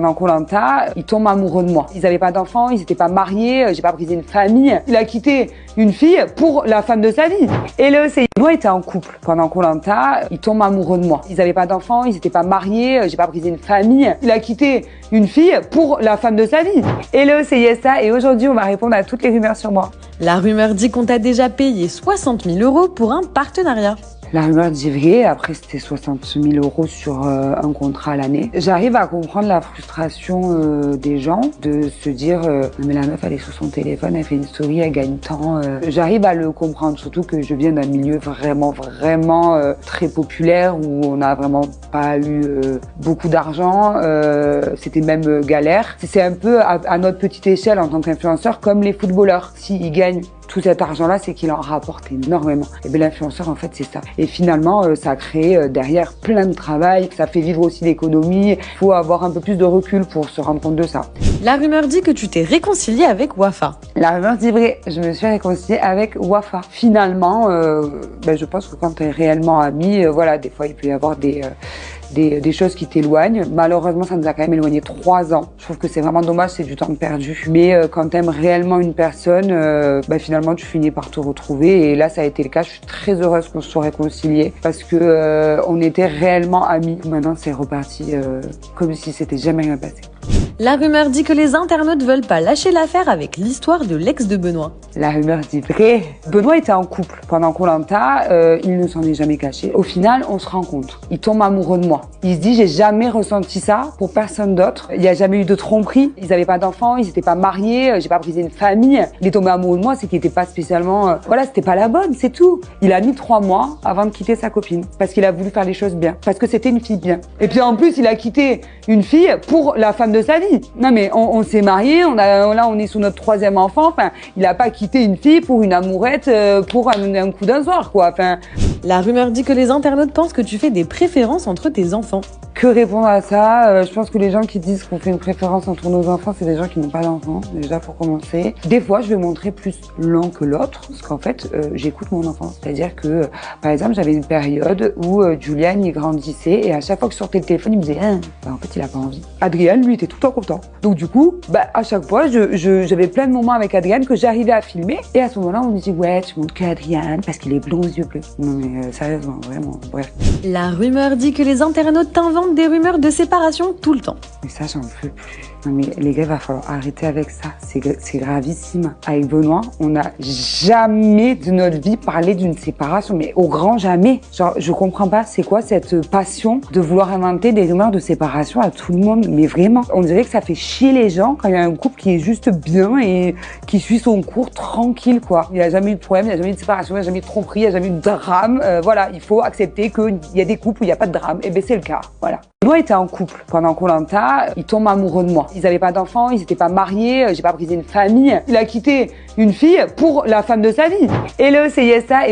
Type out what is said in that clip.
Pendant koh il tombe amoureux de moi. Ils n'avaient pas d'enfants, ils n'étaient pas mariés, j'ai pas brisé une famille. Il a quitté une fille pour la femme de sa vie. Et le Benoît était en couple. Pendant koh il tombe amoureux de moi. Ils n'avaient pas d'enfants, ils n'étaient pas mariés, j'ai pas brisé une famille. Il a quitté une fille pour la femme de sa vie. Et le Yessa, et aujourd'hui on va répondre à toutes les rumeurs sur moi. La rumeur dit qu'on t'a déjà payé 60 000 € pour un partenariat. La rumeur dit vrai, après c'était 60 000 € sur un contrat à l'année. J'arrive à comprendre la frustration des gens de se dire mais la meuf elle est sur son téléphone, elle fait une story, elle gagne tant. J'arrive à le comprendre, surtout que je viens d'un milieu vraiment très populaire où on n'a vraiment pas eu beaucoup d'argent, c'était même galère. C'est un peu à notre petite échelle en tant qu'influenceur comme les footballeurs. S'ils gagnent tout cet argent-là, c'est qu'il en rapporte énormément. Et bien l'influenceur, en fait, c'est ça. Et finalement, ça a créé derrière plein de travail, ça fait vivre aussi l'économie. Il faut avoir un peu plus de recul pour se rendre compte de ça. La rumeur dit que tu t'es réconcilié avec Wafa. La rumeur dit vrai, je me suis réconciliée avec Wafa. Finalement, je pense que quand tu es réellement ami, voilà, des fois il peut y avoir des choses qui t'éloignent. Malheureusement, ça nous a quand même éloigné 3 ans. Je trouve que c'est vraiment dommage, c'est du temps perdu. Mais quand t'aimes réellement une personne, finalement, tu finis par te retrouver. Et là, ça a été le cas. Je suis très heureuse qu'on se soit réconciliés parce que on était réellement amis. Maintenant, c'est reparti comme si c'était jamais rien passé. La rumeur dit que les internautes veulent pas lâcher l'affaire avec l'histoire de l'ex de Benoît. La rumeur dit vrai. Benoît était en couple pendant koh il ne s'en est jamais caché. Au final, on se rend compte. Il tombe amoureux de moi. Il se dit, j'ai jamais ressenti ça pour personne d'autre. Il n'y a jamais eu de tromperie. Ils n'avaient pas d'enfants, ils n'étaient pas mariés, j'ai pas brisé une famille. Il est tombé amoureux de moi, c'est qu'il n'était pas spécialement... voilà, c'était pas la bonne, c'est tout. Il a mis 3 mois avant de quitter sa copine parce qu'il a voulu faire les choses bien, parce que c'était une fille bien. Et puis en plus, il a quitté une fille pour la femme de sa vie. Non mais on s'est mariés, là on est sur notre 3e enfant, enfin il a pas quitté une fille pour une amourette, pour un coup d'un soir quoi, enfin. La rumeur dit que les internautes pensent que tu fais des préférences entre tes enfants. Que répondre à ça? Je pense que les gens qui disent qu'on fait une préférence entre nos enfants, c'est des gens qui n'ont pas d'enfants, déjà pour commencer. Des fois, je vais montrer plus l'un que l'autre, parce qu'en fait, j'écoute mon enfant. C'est-à-dire que, par exemple, j'avais une période où Julian, il grandissait, et à chaque fois que je sortais le téléphone, il me disait en fait, il a pas envie. Adrien, lui, était tout le temps content. Donc du coup, à chaque fois, j'avais plein de moments avec Adrien que j'arrivais à filmer, et à ce moment-là, on me dit, ouais, tu montres que Adrien, parce qu'il est blond aux yeux bleus. Non mais sérieusement, vraiment, bref. La rumeur dit que les internautes t'inventent des rumeurs de séparation tout le temps. Mais ça, j'en peux plus. Non mais les gars, il va falloir arrêter avec ça. C'est gravissime. Avec Benoît, on n'a jamais de notre vie parlé d'une séparation, mais au grand jamais. Genre, je comprends pas, c'est quoi cette passion de vouloir inventer des rumeurs de séparation à tout le monde? Mais vraiment, on dirait que ça fait chier les gens quand il y a un couple qui est juste bien et qui suit son cours tranquille, quoi. Il n'y a jamais eu de problème, il n'y a jamais eu de séparation, il n'y a jamais eu de tromperie, il n'y a jamais eu de drame. Voilà, il faut accepter qu'il y a des couples où il n'y a pas de drame. Et ben c'est le cas, voilà. Benoît était en couple pendant koh il tombe amoureux de moi. Ils n'avaient pas d'enfants, ils n'étaient pas mariés, j'ai pas brisé une famille. Il a quitté une fille pour la femme de sa vie. Et le Yessa.